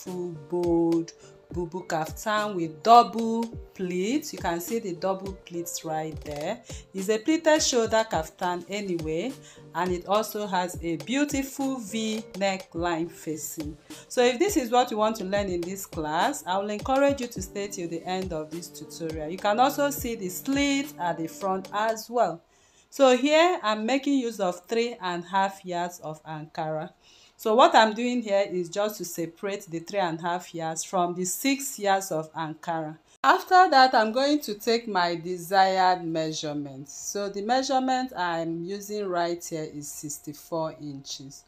beautiful bold BUBU kaftan with double pleats. You can see the double pleats right there. It's a pleated shoulder kaftan anyway, and it also has a beautiful V neckline facing. So if this is what you want to learn in this class, I will encourage you to stay till the end of this tutorial. You can also see the slit at the front as well. So here I'm making use of 3.5 yards of Ankara. So what I'm doing here is just to separate the 3.5 yards from the 6 yards of Ankara. After that, I'm going to take my desired measurement. So the measurement I'm using right here is 64 inches.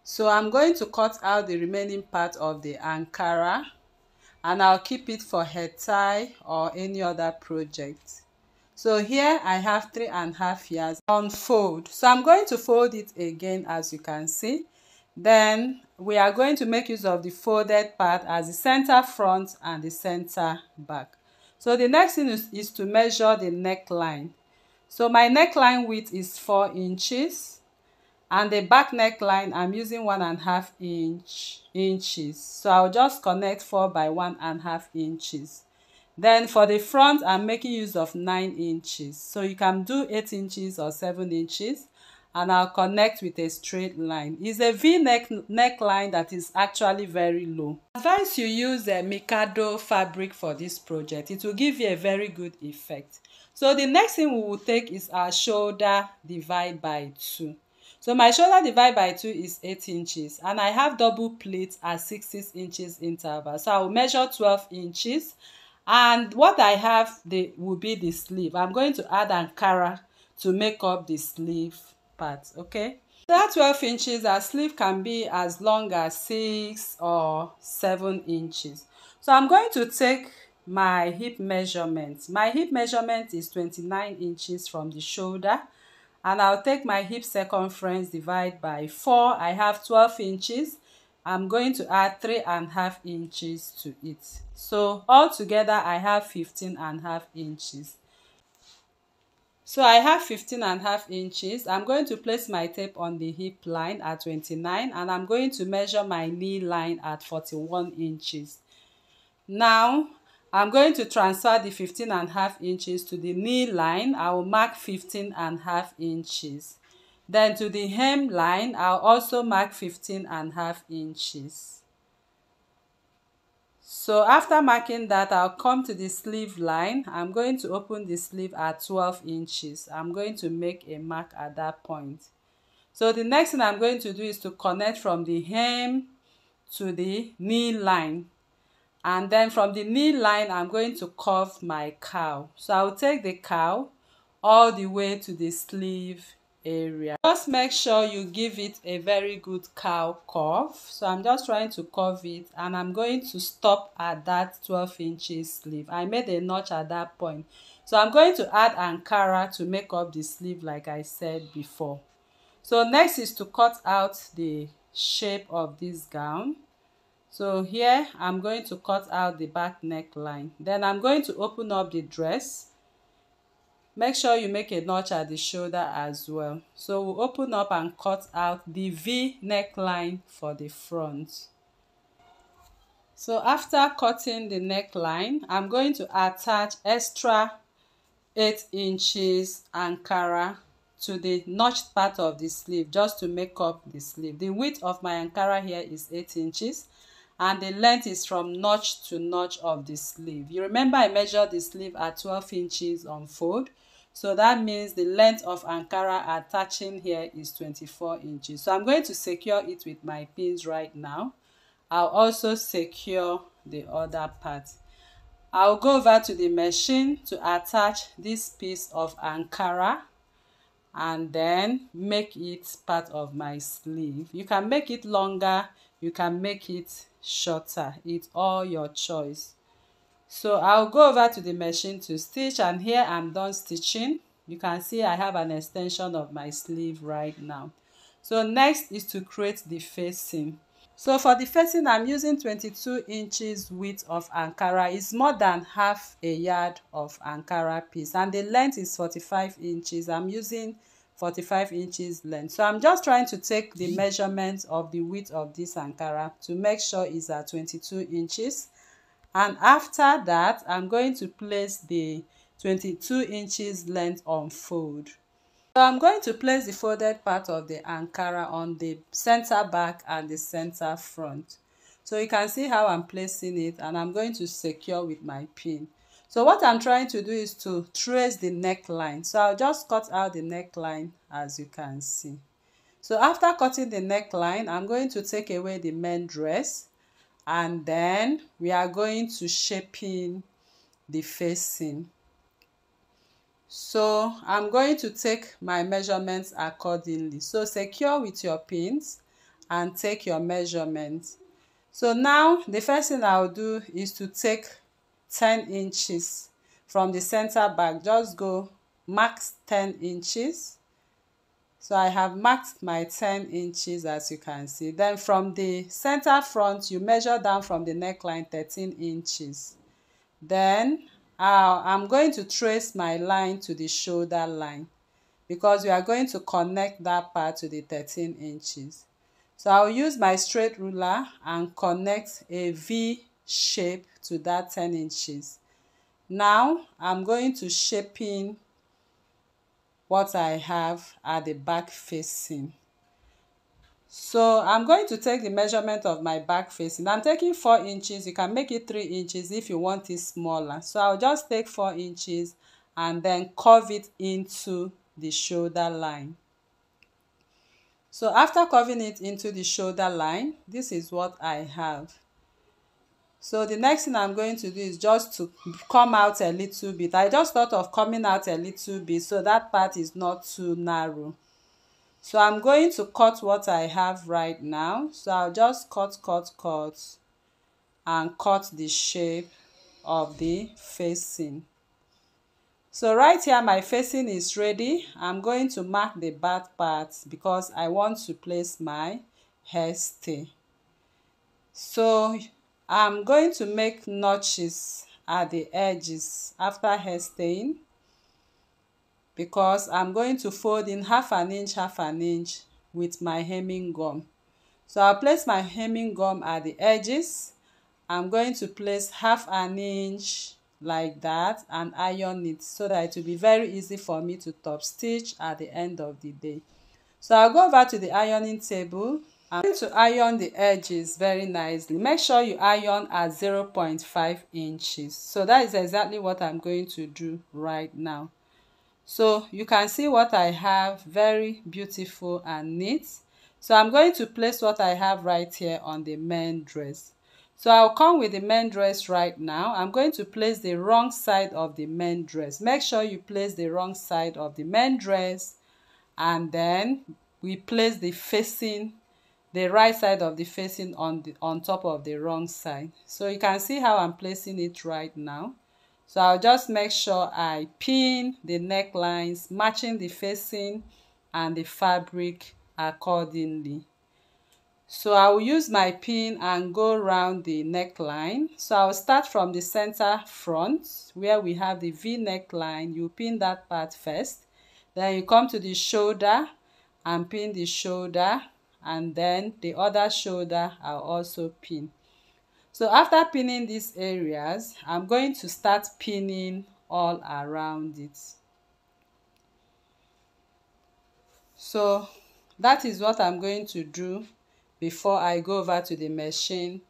So I'm going to cut out the remaining part of the Ankara, and I'll keep it for head tie or any other project. So here I have 3.5 yards on fold. So I'm going to fold it again, as you can see. Then we are going to make use of the folded part as the center front and the center back. So the next thing is to measure the neckline. So my neckline width is 4 inches, and the back neckline I'm using 1.5 inches. So I'll just connect 4 by 1.5 inches. Then for the front, I'm making use of 9 inches. So you can do 8 inches or 7 inches. And I'll connect with a straight line. It's a V-neck neckline that is actually very low. I advise you use a Mikado fabric for this project. It will give you a very good effect. So the next thing we will take is our shoulder divide by 2. So my shoulder divide by 2 is 8 inches. And I have double pleats at 6 inches interval. So I will measure 12 inches. And what I have will be the sleeve. I'm going to add Ankara to make up the sleeve part. Okay, that 12 inches, our sleeve can be as long as 6 or 7 inches. So I'm going to take my hip measurement. My hip measurement is 29 inches from the shoulder, and I'll take my hip circumference divide by 4. I have 12 inches. I'm going to add 3.5 inches to it. So altogether I have 15.5 inches. So I have 15.5 inches. I'm going to place my tape on the hip line at 29, and I'm going to measure my knee line at 41 inches. Now I'm going to transfer the 15.5 inches to the knee line. I will mark 15.5 inches. Then to the hem line, I'll also mark 15.5 inches. So after marking that, I'll come to the sleeve line. I'm going to open the sleeve at 12 inches. I'm going to make a mark at that point. So the next thing I'm going to do is to connect from the hem to the knee line. And then from the knee line, I'm going to curve my cowl. So I'll take the cowl all the way to the sleeve area. Just make sure you give it a very good cowl curve. So I'm just trying to curve it, and I'm going to stop at that 12 inches sleeve. I made a notch at that point. So I'm going to add Ankara to make up the sleeve like I said before. So next is to cut out the shape of this gown. So here I'm going to cut out the back neckline. Then I'm going to open up the dress. Make sure you make a notch at the shoulder as well. So we'll open up and cut out the V neckline for the front. So after cutting the neckline, I'm going to attach extra 8 inches Ankara to the notched part of the sleeve, just to make up the sleeve. The width of my Ankara here is 8 inches. And the length is from notch to notch of the sleeve. You remember I measured the sleeve at 12 inches on fold. So that means the length of Ankara attaching here is 24 inches. So I'm going to secure it with my pins right now. I'll also secure the other part. I'll go over to the machine to attach this piece of Ankara and then make it part of my sleeve. You can make it longer, you can make it shorter. It's all your choice. So I'll go over to the machine to stitch, and here I'm done stitching. You can see I have an extension of my sleeve right now. So next is to create the facing. So for the facing, I'm using 22 inches width of Ankara. It's more than half a yard of Ankara piece, and the length is 45 inches. I'm using 45 inches length. So I'm just trying to take the measurement of the width of this Ankara to make sure it's at 22 inches. And after that, I'm going to place the 22 inches length on fold. So I'm going to place the folded part of the Ankara on the center back and the center front. So you can see how I'm placing it, and I'm going to secure with my pin. So what I'm trying to do is to trace the neckline. So I'll just cut out the neckline, as you can see. So after cutting the neckline, I'm going to take away the main dress, and then we are going to shape in the facing. So I'm going to take my measurements accordingly. So secure with your pins and take your measurements. So now the first thing I'll do is to take 10 inches from the center back. Just go mark 10 inches. So I have marked my 10 inches, as you can see. Then from the center front, you measure down from the neckline 13 inches. Then I'm going to trace my line to the shoulder line, because we are going to connect that part to the 13 inches. So I'll use my straight ruler and connect a V shape to that 10 inches. Now I'm going to shape in what I have at the back facing. So I'm going to take the measurement of my back facing. I'm taking 4 inches. You can make it 3 inches if you want it smaller. So I'll just take 4 inches and then curve it into the shoulder line. So after curving it into the shoulder line, this is what I have. So the next thing I'm going to do is just to come out a little bit. I just thought of coming out a little bit so that part is not too narrow. So I'm going to cut what I have right now. So I'll just cut and cut the shape of the facing. So right here my facing is ready. I'm going to mark the back part because I want to place my hairstay. So I'm going to make notches at the edges after hairstaying, because I'm going to fold in half an inch with my hemming gum. So I'll place my hemming gum at the edges. I'm going to place half an inch like that and iron it so that it will be very easy for me to top stitch at the end of the day. So I'll go over to the ironing table. I'm going to iron the edges very nicely. Make sure you iron at 0.5 inches. So that is exactly what I'm going to do right now. So you can see what I have, very beautiful and neat. So I'm going to place what I have right here on the main dress. So I'll come with the main dress right now. I'm going to place the wrong side of the main dress. Make sure you place the wrong side of the main dress, and then we place the right side of the facing on top of the wrong side. So you can see how I'm placing it right now. So I'll just make sure I pin the necklines, matching the facing and the fabric accordingly. So I will use my pin and go around the neckline. So I'll start from the center front where we have the V neckline. You pin that part first. Then you come to the shoulder and pin the shoulder, and then the other shoulder I'll also pin. So after pinning these areas, I'm going to start pinning all around it. So that is what I'm going to do before I go over to the machine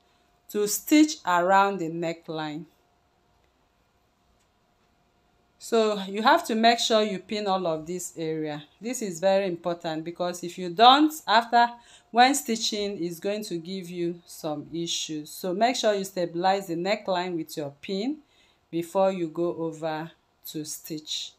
to stitch around the neckline. So you have to make sure you pin all of this area. This is very important, because if you don't, when stitching, is going to give you some issues. So make sure you stabilize the neckline with your pin before you go over to stitch.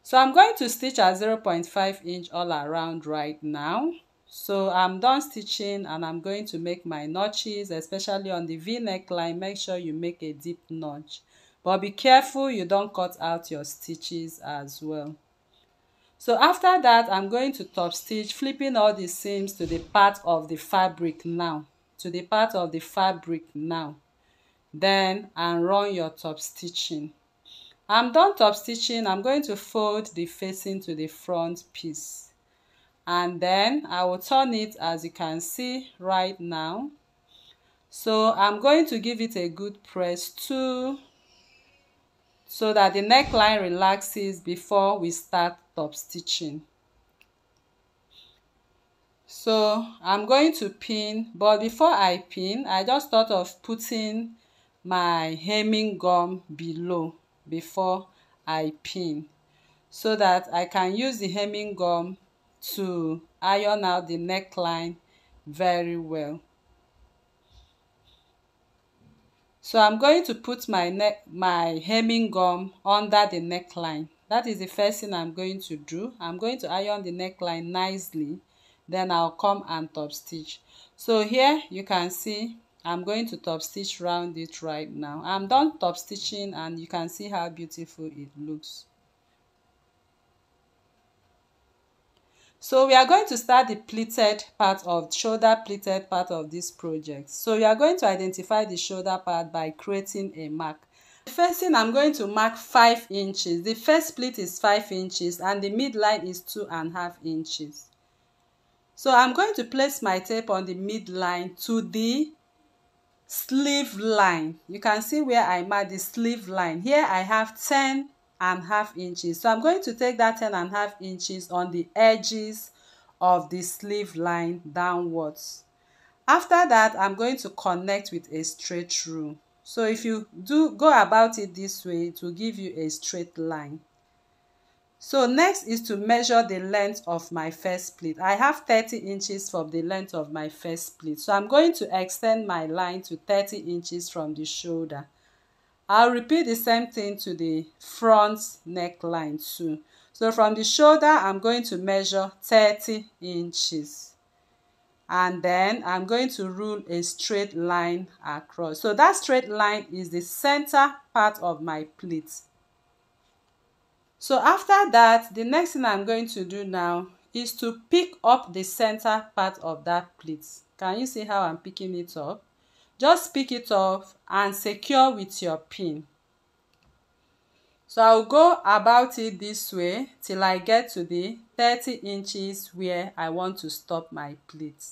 So I'm going to stitch at 0.5 inch all around right now. So I'm done stitching and I'm going to make my notches, especially on the V neckline. Make sure you make a deep notch, but be careful you don't cut out your stitches as well. So after that, I'm going to top stitch, flipping all the seams to the part of the fabric now, then and run your top stitching. I'm done top stitching. I'm going to fold the facing to the front piece, and then I will turn it, as you can see right now. So I'm going to give it a good press too, so that the neckline relaxes before we start top stitching. So I'm going to pin, but before I pin, I just thought of putting my hemming gum below before I pin, so that I can use the hemming gum to iron out the neckline very well. So I'm going to put my hemming gum under the neckline. That is the first thing I'm going to do. I'm going to iron the neckline nicely, then I'll come and top stitch. So here you can see I'm going to top stitch round it right now. I'm done top stitching, and you can see how beautiful it looks. So we are going to start the pleated part of shoulder pleated part of this project. So we are going to identify the shoulder part by creating a mark. The first thing, I'm going to mark 5 inches. The first pleat is 5 inches and the midline is 2.5 inches. So I'm going to place my tape on the midline to the sleeve line. You can see where I mark the sleeve line. Here I have 10.5 inches. So I'm going to take that 10.5 inches on the edges of the sleeve line downwards. After that, I'm going to connect with a straight rule. So if you do go about it this way, it will give you a straight line. So next is to measure the length of my first pleat. I have 30 inches from the length of my first pleat. So I'm going to extend my line to 30 inches from the shoulder. I'll repeat the same thing to the front neckline too. So from the shoulder, I'm going to measure 30 inches. And then I'm going to rule a straight line across. So that straight line is the center part of my pleat. So after that, the next thing I'm going to do now is to pick up the center part of that pleat. Can you see how I'm picking it up? Just pick it up and secure with your pin. So I'll go about it this way till I get to the 30 inches where I want to stop my pleat.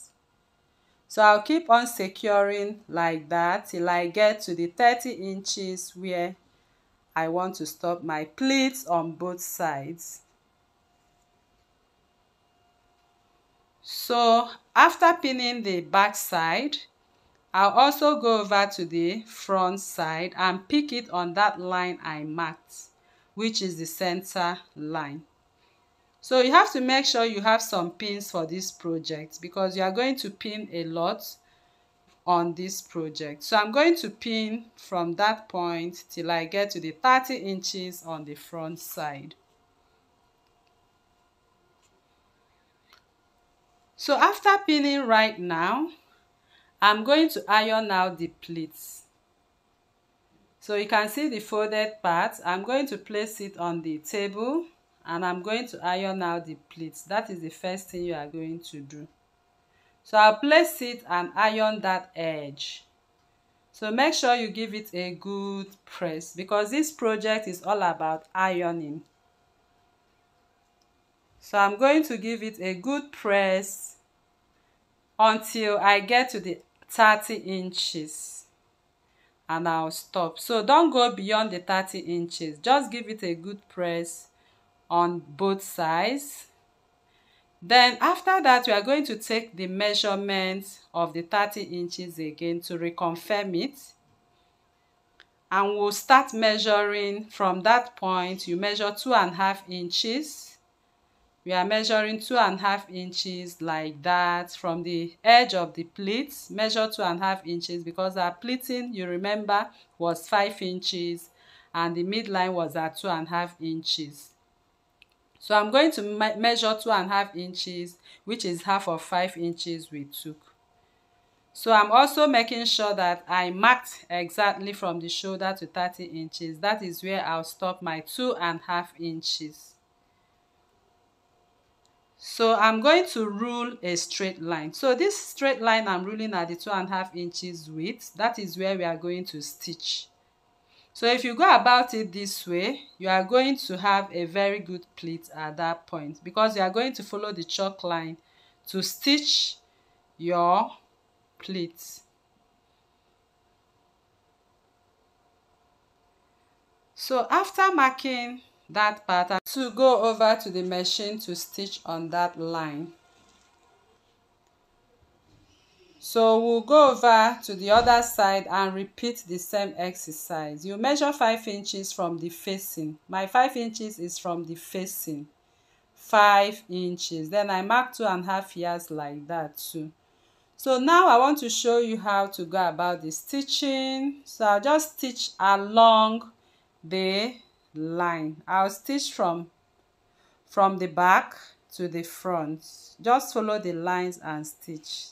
So I'll keep on securing like that till I get to the 30 inches where I want to stop my pleats on both sides. So after pinning the back side, I'll also go over to the front side and pick it on that line I marked, which is the center line. So you have to make sure you have some pins for this project, because you are going to pin a lot on this project. So I'm going to pin from that point till I get to the 30 inches on the front side. So after pinning right now, I'm going to iron out the pleats. So you can see the folded part. I'm going to place it on the table and I'm going to iron out the pleats. That is the first thing you are going to do. So I'll place it and iron that edge. So make sure you give it a good press, because this project is all about ironing. So I'm going to give it a good press until I get to the 30 inches and I'll stop. So don't go beyond the 30 inches. Just give it a good press on both sides. Then after that, we are going to take the measurement of the 30 inches again to reconfirm it. And we'll start measuring from that point. You measure 2.5 inches. We are measuring 2.5 inches like that from the edge of the pleat. Measure 2.5 inches because our pleating, you remember, was 5 inches and the midline was at 2.5 inches. So I'm going to measure 2.5 inches, which is half of 5 inches we took. So I'm also making sure that I marked exactly from the shoulder to 30 inches. That is where I'll stop my 2.5 inches. So I'm going to rule a straight line. So this straight line I'm ruling at the 2.5 inches width. That is where we are going to stitch. So if you go about it this way, you are going to have a very good pleat at that point, because you are going to follow the chalk line to stitch your pleat. So after marking that pattern, to go over to the machine to stitch on that line. So we'll go over to the other side and repeat the same exercise. You measure 5 inches from the facing. My 5 inches is from the facing. 5 inches. Then I mark 2.5 yards like that too. So now I want to show you how to go about the stitching. So I'll just stitch along the line. I'll stitch from the back to the front. Just follow the lines and stitch.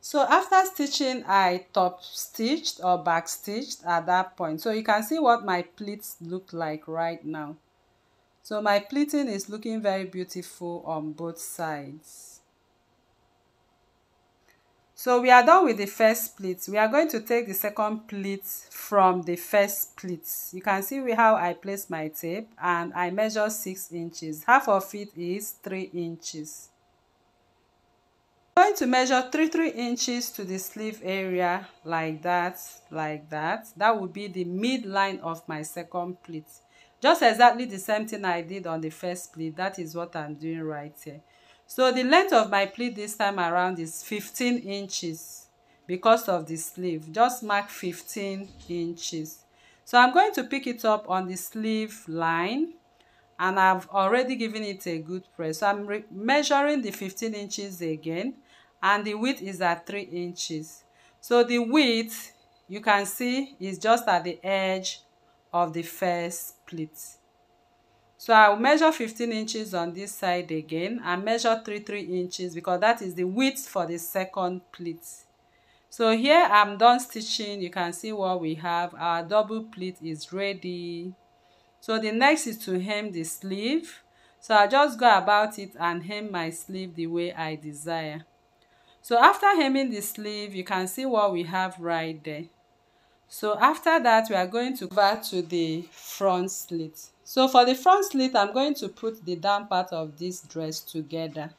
So after stitching, I top stitched or back stitched at that point. So you can see what my pleats look like right now. So my pleating is looking very beautiful on both sides. So we are done with the first pleat. We are going to take the second pleat from the first pleat. You can see how I place my tape, and I measure 6 inches. Half of it is 3 inches. I'm going to measure 3 inches to the sleeve area like that. That would be the midline of my second pleat. Just exactly the same thing I did on the first pleat. That is what I'm doing right here. So the length of my pleat this time around is 15 inches because of the sleeve. Just mark 15 inches. So I'm going to pick it up on the sleeve line, and I've already given it a good press. So I'm measuring the 15 inches again, and the width is at 3 inches. So the width, you can see, is just at the edge of the first pleat. So I'll measure 15 inches on this side again, and measure 3 inches because that is the width for the second pleat. So here I'm done stitching. You can see what we have. Our double pleat is ready. So the next is to hem the sleeve. So I'll just go about it and hem my sleeve the way I desire. So after hemming the sleeve, you can see what we have right there. So after that, we are going to go over to the front slit. So for the front slit, I'm going to put the down part of this dress together.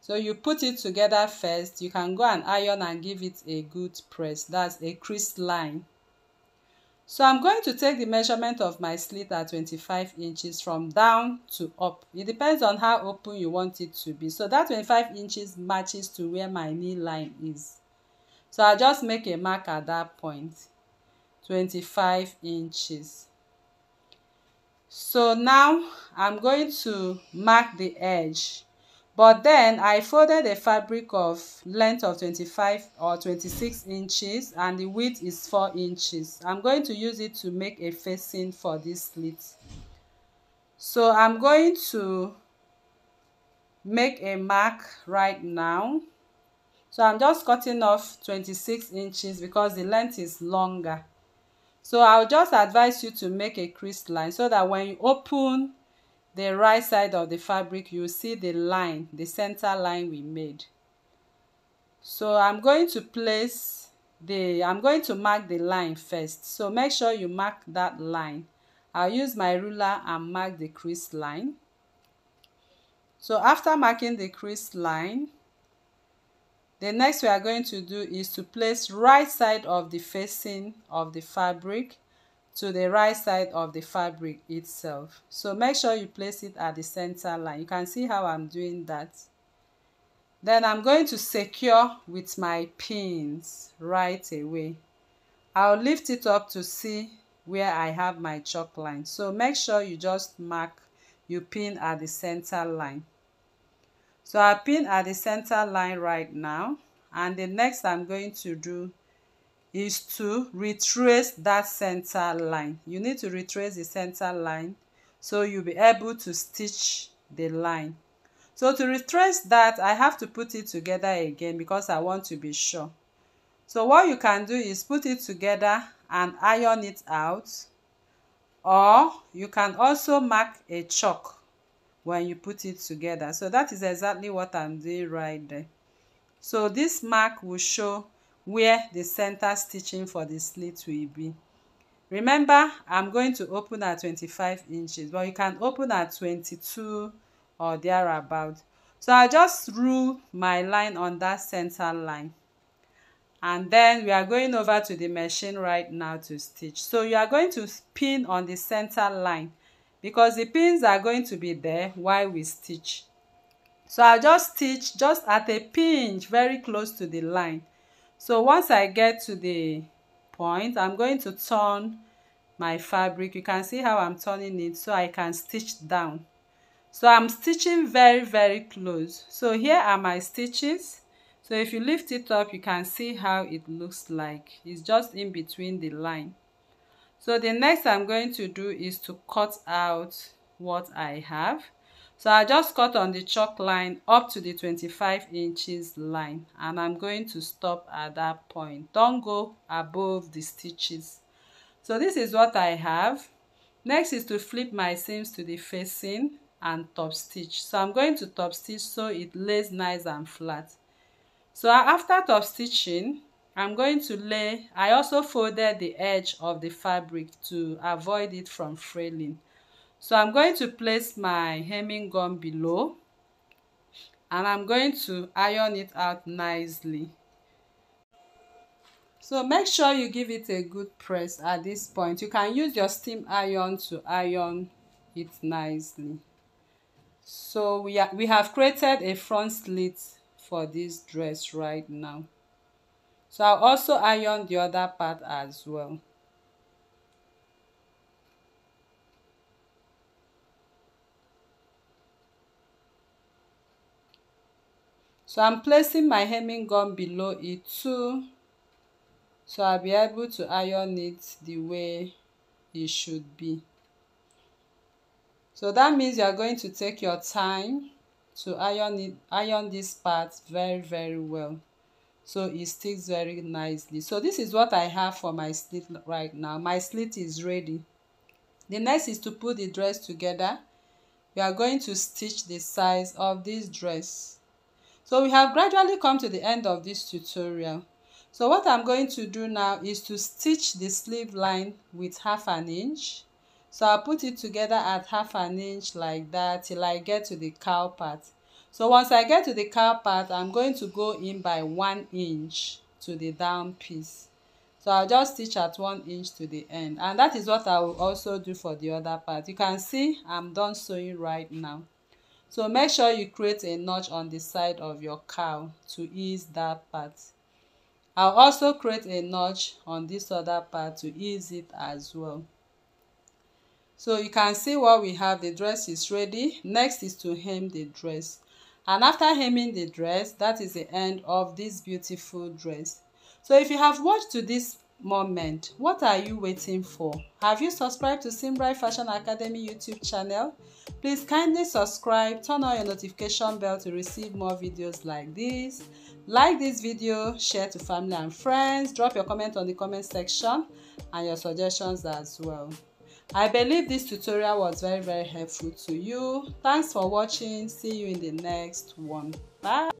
So you put it together first. You can go and iron and give it a good press. That's a crease line. So I'm going to take the measurement of my slit at 25 inches from down to up. It depends on how open you want it to be. So that 25 inches matches to where my knee line is. So I'll just make a mark at that point, 25 inches. So now I'm going to mark the edge. But then I folded a fabric of length of 25 or 26 inches, and the width is 4 inches. I'm going to use it to make a facing for this slit. So I'm going to make a mark right now. So I'm just cutting off 26 inches because the length is longer. So I'll just advise you to make a crease line so that when you open the right side of the fabric, you see the line, the center line we made. So I'm going to mark the line first. So make sure you mark that line. I'll use my ruler and mark the crease line. So after marking the crease line, the next we are going to do is to place right side of the facing of the fabric to the right side of the fabric itself. So make sure you place it at the center line. You can see how I'm doing that. Then I'm going to secure with my pins right away. I'll lift it up to see where I have my chalk line. So make sure you just mark, you pin at the center line. So I pin at the center line right now, and the next I'm going to do is to retrace that center line. You need to retrace the center line so you'll be able to stitch the line. So to retrace that, I have to put it together again because I want to be sure. So what you can do is put it together and iron it out. or you can also mark a chalk when you put it together. So that is exactly what I'm doing right there. So this mark will show where the center stitching for the slit will be. Remember, I'm going to open at 25 inches, but you can open at 22 or thereabout. So I just rule my line on that center line, and then we are going over to the machine right now to stitch. So you are going to pin on the center line because the pins are going to be there while we stitch. So I'll just stitch just at a pinch very close to the line. So once I get to the point, I'm going to turn my fabric. You can see how I'm turning it so I can stitch down. So I'm stitching very close. So here are my stitches. So if you lift it up, you can see how it looks like. It's just in between the line. So the next I'm going to do is to cut out what I have. So I just cut on the chalk line up to the 25 inches line, and I'm going to stop at that point. Don't go above the stitches. So this is what I have. Next is to flip my seams to the facing and top stitch. So I'm going to top stitch so it lays nice and flat. So after top stitching, I'm going to lay, I also folded the edge of the fabric to avoid it from fraying. So I'm going to place my hemming gun below, and I'm going to iron it out nicely. So make sure you give it a good press at this point. You can use your steam iron to iron it nicely. So we have created a front slit for this dress right now. So I'll also iron the other part as well. So I'm placing my hemming gun below it too, so I'll be able to iron it the way it should be. So that means you are going to take your time to iron this part very well, so it sticks very nicely. So this is what I have for my slit right now. My slit is ready. The next is to put the dress together. We are going to stitch the size of this dress. So we have gradually come to the end of this tutorial. So what I'm going to do now is to stitch the sleeve line with 1/2 inch. So I'll put it together at 1/2 inch like that till I get to the cowl part. So once I get to the cowl part, I'm going to go in by 1 inch to the down piece. So I'll just stitch at 1 inch to the end, and that is what I will also do for the other part. You can see I'm done sewing right now. So make sure you create a notch on the side of your cowl to ease that part. I'll also create a notch on this other part to ease it as well. So you can see what we have. The dress is ready. Next is to hem the dress. And after hemming the dress, that is the end of this beautiful dress. So if you have watched to this moment, what are you waiting for? Have you subscribed to Simbright Fashion Academy YouTube channel? Please kindly subscribe, turn on your notification bell to receive more videos like this. Like this video, share to family and friends, drop your comment on the comment section and your suggestions as well. I believe this tutorial was very helpful to you. Thanks for watching. See you in the next one. Bye.